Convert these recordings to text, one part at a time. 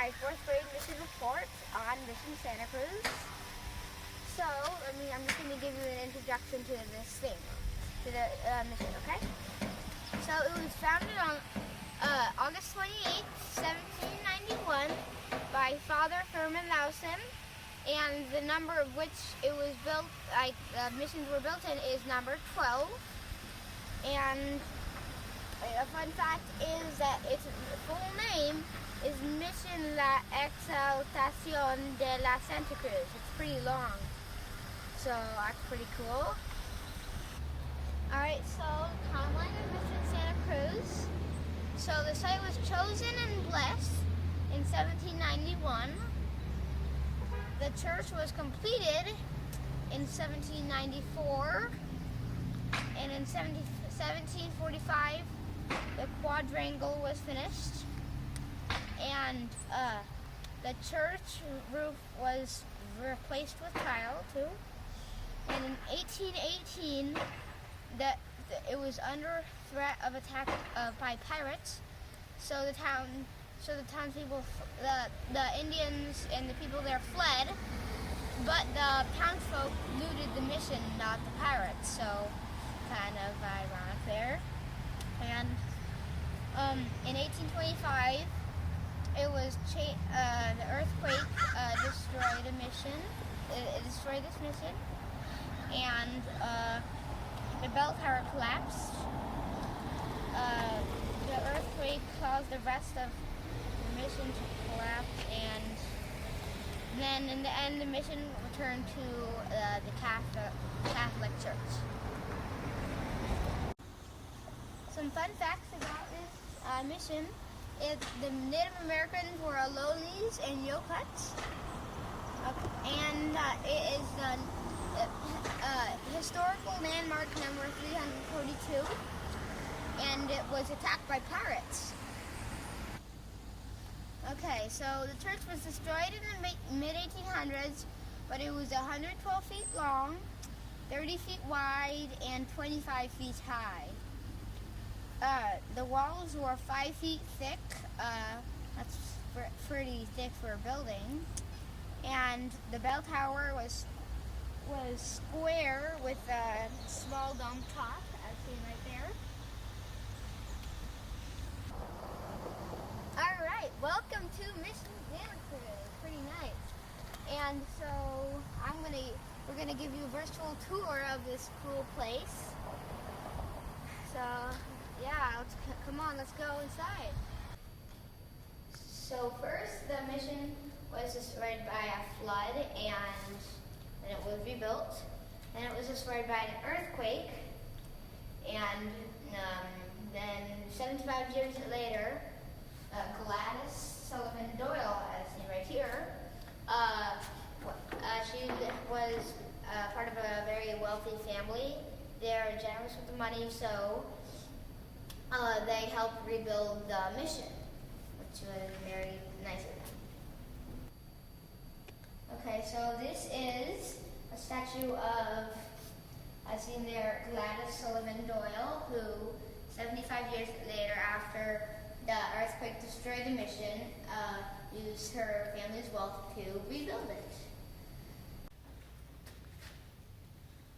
my 4th grade mission report on Mission Santa Cruz. So, I'm just going to give you an introduction to this thing, to the mission, okay? So, it was founded on August 28th, 1791 by Father Herman Lawson, and the number of which it was built, missions were built in, is number 12. And a fun fact is that its full name is Mission La Exaltación de la Santa Cruz. It's pretty long, so that's pretty cool. Alright, so timeline of Mission Santa Cruz. So the site was chosen and blessed in 1791. The church was completed in 1794, and in 1745 the quadrangle was finished, and the church roof was replaced with tile too. And in 1818, it was under threat of attack by pirates. So the townspeople, the Indians and the people there fled, but the townsfolk looted the mission, not the pirates. So kind of ironic there. And in 1825, it was the earthquake destroyed a mission. It destroyed this mission, and the bell tower collapsed. The earthquake caused the rest of the mission to collapse, and then in the end, the mission returned to the Catholic Church. Some fun facts about this mission is the Native Americans were Alonis and Yokuts, and it is the historical landmark number 342, and it was attacked by pirates. Okay, so the church was destroyed in the mid-1800s, but it was 112 feet long, 30 feet wide, and 25 feet high. The walls were 5 feet thick. That's pretty thick for a building. And the bell tower was square with a small dome top, as seen right there. All right, welcome to Mission Santa Cruz. Pretty nice. And so we're gonna give you a virtual tour of this cool place. So yeah, let's go inside. So first, the mission was destroyed by a flood, and then it was rebuilt. Then it was destroyed by an earthquake, and then 75 years later, Gladys Sullivan Doyle, as seen right here, she was part of a very wealthy family. They're generous with the money, so they helped rebuild the mission, which was very nice of them. Okay, so this is a statue of, as seen there, Gladys Sullivan Doyle, who 75 years later, after the earthquake destroyed the mission, used her family's wealth to rebuild it.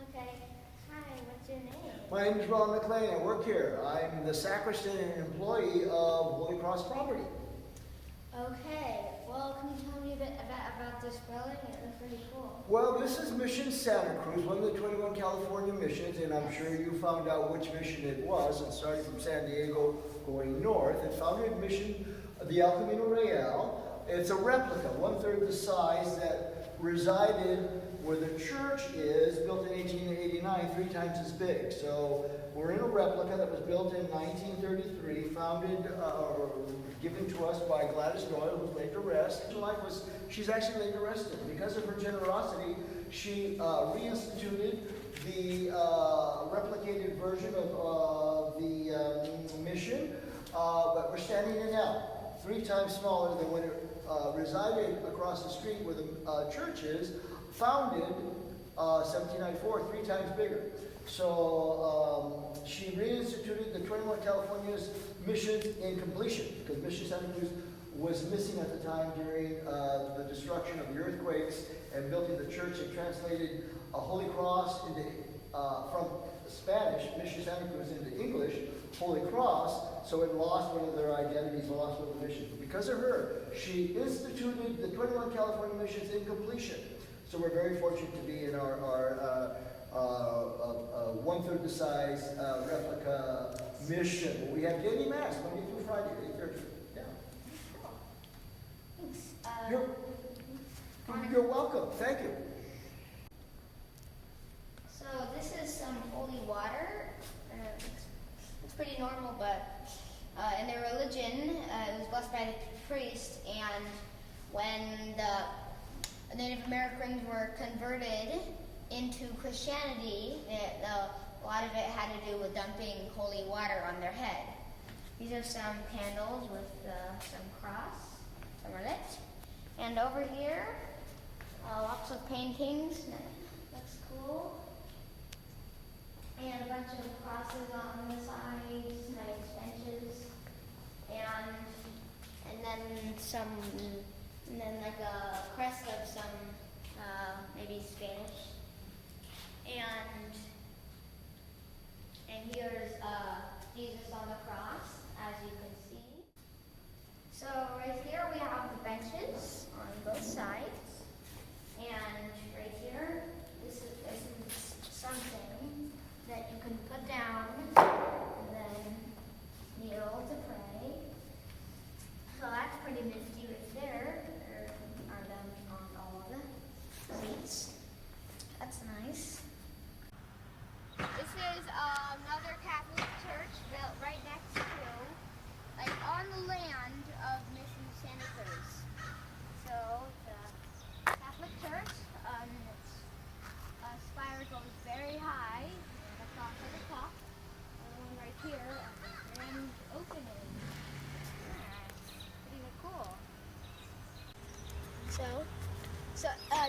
Okay, hi, what's your name? My name is Ron McLean. I work here. I'm the sacristan and employee of Holy Cross Property. Okay, well, can you tell me a bit about this building? It looks pretty cool. Well, this is Mission Santa Cruz, one of the 21 California missions, and I'm sure you found out which mission it was. It started from San Diego going north. It founded Mission the El Camino Real. It's a replica, 1/3 the size, that resided where the church is, built in 1889, 3 times as big. So we're in a replica that was built in 1933, founded or given to us by Gladys Doyle, who's laid to rest. She's actually laid to rest. Because of her generosity, she reinstituted the replicated version of the mission, but we're standing in now, 3 times smaller than when it resided across the street where the church is, founded 1794, 3 times bigger. So she reinstituted the 21 California's missions in completion, because Mission Santa Cruz was missing at the time during the destruction of the earthquakes and building the church, and translated a Holy Cross into from Spanish, Mission Santa Cruz, into English, Holy Cross, so it lost one of their identities, lost one of the missions. But because of her, she instituted the 21 California missions in completion. So we're very fortunate to be in our one-third the size replica mission. We have daily mass Monday through Friday, 8:30. Yeah. Thanks. You're welcome. Thank you. So this is some holy water. It's pretty normal, but in their religion, it was blessed by the priest, and when the Native Americans were converted into Christianity, a lot of it had to do with dumping holy water on their head. These are some candles with some cross, some are lit. And over here, lots of paintings. Looks cool. And a bunch of crosses on the sides, nice benches, and then like a crest of some maybe Spanish, and here's Jesus on the cross, as you can see. So right here we have the benches on both sides, and right here this is something that you can put down and then kneel to pray. So that's pretty nifty right there. There are them on all of the seats. That's nice. This is another Catholic church built right next to, like on the land of Mission Santa Cruz. So it's a Catholic church. Its spire goes very high. Across at the top, and one right here at the grand opening. Pretty cool. So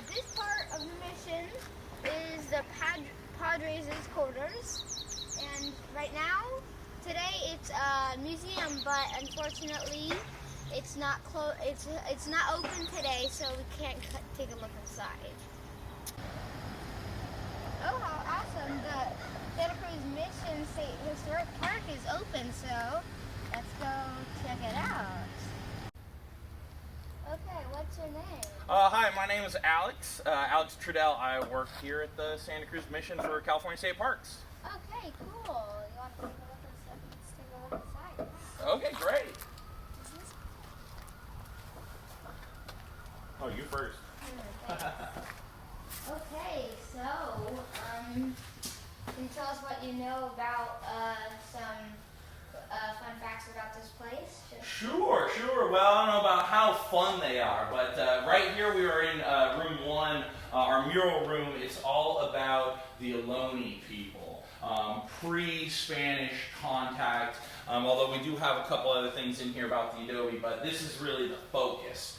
this part of the mission is the Padres' quarters, and right now, today it's a museum, but unfortunately, it's not It's not open today, so we can't take a look inside. Oh, how awesome! The Santa Cruz Mission State Historic Park is open, so let's go check it out. Okay, what's your name? Hi, my name is Alex. Alex Trudell. I work here at the Santa Cruz Mission for California State Parks. Okay, cool. You want to take a look inside? Let's take a look inside. Okay, great. Oh, you first. Okay, so, can you tell us what you know about some fun facts about this place? Sure. Well, I don't know about how fun they are, but right here we are in room 1, our mural room. It's all about the Ohlone people, pre-Spanish contact, although we do have a couple other things in here about the adobe, but this is really the focus.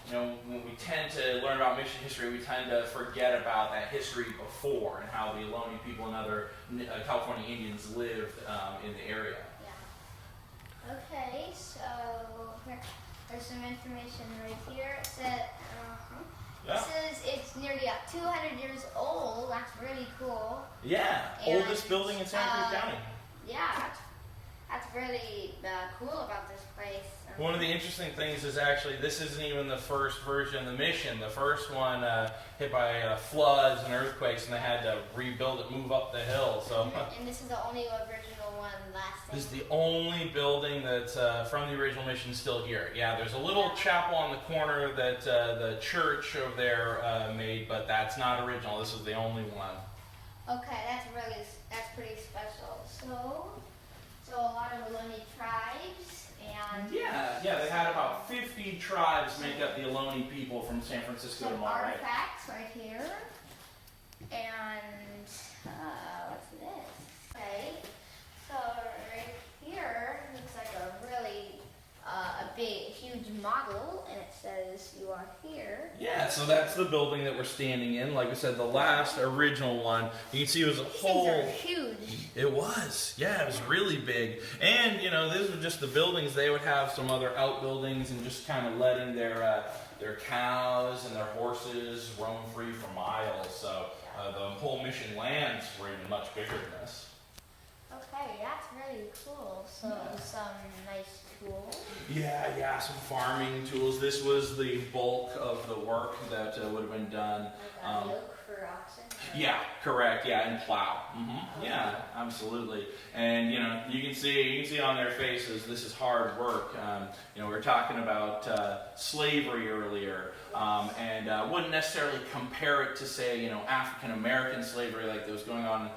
When we tend to learn about mission history, we tend to forget about that history before and how the Ohlone people and other California Indians lived in the area. Yeah. Okay, so there's some information right here. It said, it's nearly 200 years old. That's really cool. Yeah, And, oldest building in Santa Cruz County. Yeah, that's really cool about this place. One of the interesting things is actually this isn't even the first version of the mission. The first one hit by floods and earthquakes, and they had to rebuild it, move up the hill. So. And this is the only original one lasting. This is the only building that's from the original mission still here. Yeah, there's a little chapel on the corner that the church over there made, but that's not original. This is the only one. Okay, that's pretty special. So a lot of Ohlone tribes. And yeah, they had about 50 tribes make up the Ohlone people from San Francisco to Monterey. Artifacts right here. And what's this? Okay, so right here looks like a really a big, huge model, and it says "You are here." Yeah, that's the building that we're standing in. Like I said, the last original one, you can see it was a These whole. things are huge. It was, yeah, it was really big. And you know, these were just the buildings. They would have some other outbuildings and just kind of letting their cows and their horses roam free for miles. So the whole mission lands were even much bigger than this. Okay, that's really cool. So some nice tools. Yeah, some farming tools. This was the bulk of the work that would have been done. Like a yoke for oxen. Yeah, correct. Yeah, and plow. Yeah, absolutely. And you know, you can see on their faces this is hard work. You know, we were talking about slavery earlier, and wouldn't necessarily compare it to, say, you know, African American slavery like that was going on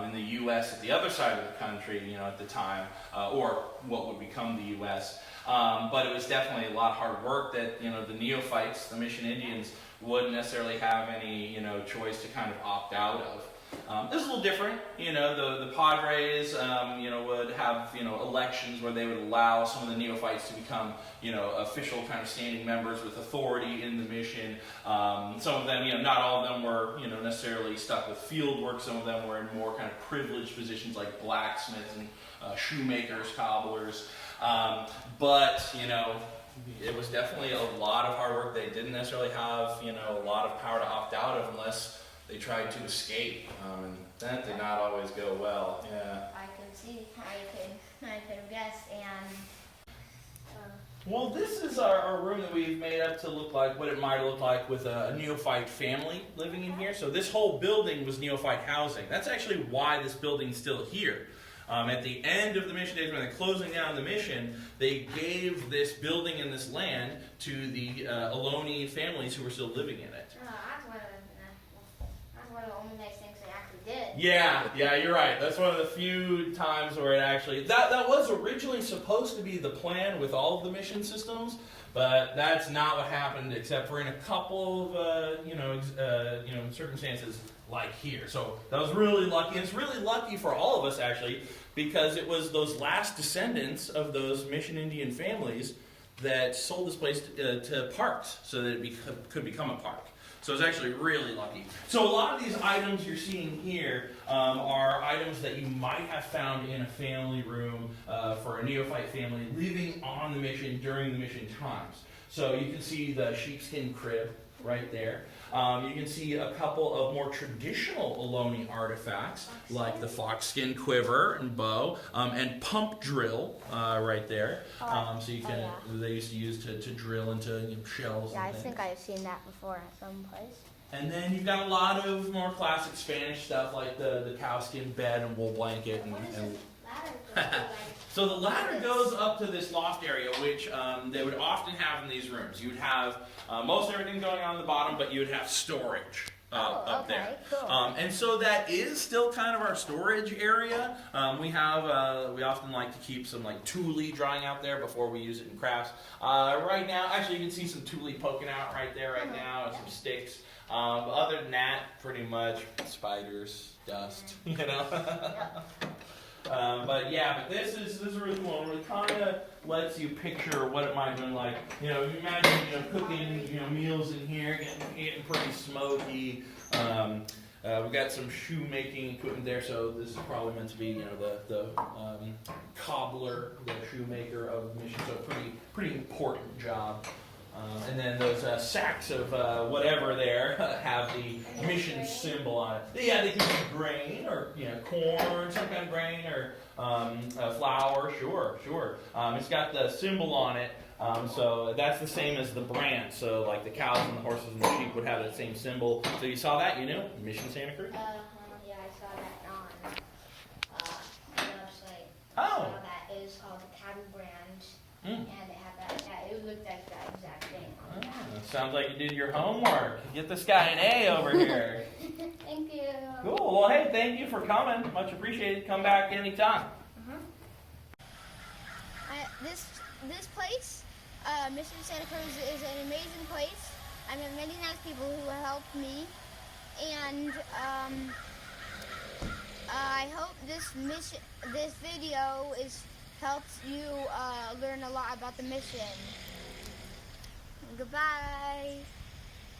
in the U.S. at the other side of the country, you know, at the time, or what would become the U.S. But it was definitely a lot of hard work that, you know, the neophytes, the Mission Indians, wouldn't necessarily have any, you know, choice to kind of opt out of. This is a little different, you know, the Padres, you know, would have, you know, elections where they would allow some of the neophytes to become, you know, official kind of standing members with authority in the mission. Some of them, you know, not all of them were, you know, necessarily stuck with field work. Some of them were in more kind of privileged positions like blacksmiths and shoemakers, cobblers. But, you know, it was definitely a lot of hard work. They didn't necessarily have, you know, a lot of power to opt out of unless they tried to escape, and that did not always go well. Yeah. I could see. I could guess. And well, this is our room that we've made up to look like what it might look like with a neophyte family living in here. So this whole building was neophyte housing. That's actually why this building's still here. At the end of the mission days, when they're closing down the mission, they gave this building and this land to the Ohlone families who were still living in it. that's one of the only nice things they actually did. Yeah, you're right. That's one of the few times where it actually that was originally supposed to be the plan with all of the mission systems, but that's not what happened, except for in a couple of circumstances like here. So that was really lucky. And it's really lucky for all of us actually, because it was those last descendants of those Mission Indian families that sold this place to parks so that it could become a park. So it's actually really lucky. So a lot of these items you're seeing here are items that you might have found in a family room for a neophyte family living on the mission during the mission times. So you can see the sheepskin crib right there. You can see a couple of more traditional Ohlone artifacts, like the foxskin quiver and bow, and pump drill right there. So you can they used to use to drill into shells. Yeah, and I things. think I've seen that before at some place. And then you've got a lot of more classic Spanish stuff like the cowskin bed and wool blanket and so the ladder goes up to this loft area, which they would often have in these rooms. You would have most everything going on the bottom, but you would have storage up there. Cool. And so that is still kind of our storage area. We often like to keep some like tule drying out there before we use it in crafts. Right now, actually, you can see some tule poking out right there right now, and some sticks. But other than that, pretty much spiders, dust, you know. But this is really cool. It really kind of lets you picture what it might have been like. You know, you imagine cooking meals in here, getting pretty smoky. We've got some shoemaking equipment there, so this is probably meant to be the cobbler, the shoemaker of the mission. So pretty important job. And then those sacks of whatever there have the mission symbol on it. Yeah, they can be grain or corn, some kind of grain, or flour. Sure. It's got the symbol on it, so that's the same as the brand. So like the cows and the horses and the sheep would have that same symbol. So you saw that, Mission Santa Cruz. Yeah, I saw that on the website. Oh. I saw that it was called the cattle brand, and it had that. Yeah, it looked like that exact thing. Sounds like you did your homework. Get this guy an A over here. Thank you. Cool. Well, hey, thank you for coming. Much appreciated. Come back anytime. This place, Mission Santa Cruz, is an amazing place. I met many nice people who helped me, and I hope this video helps you learn a lot about the mission. Goodbye.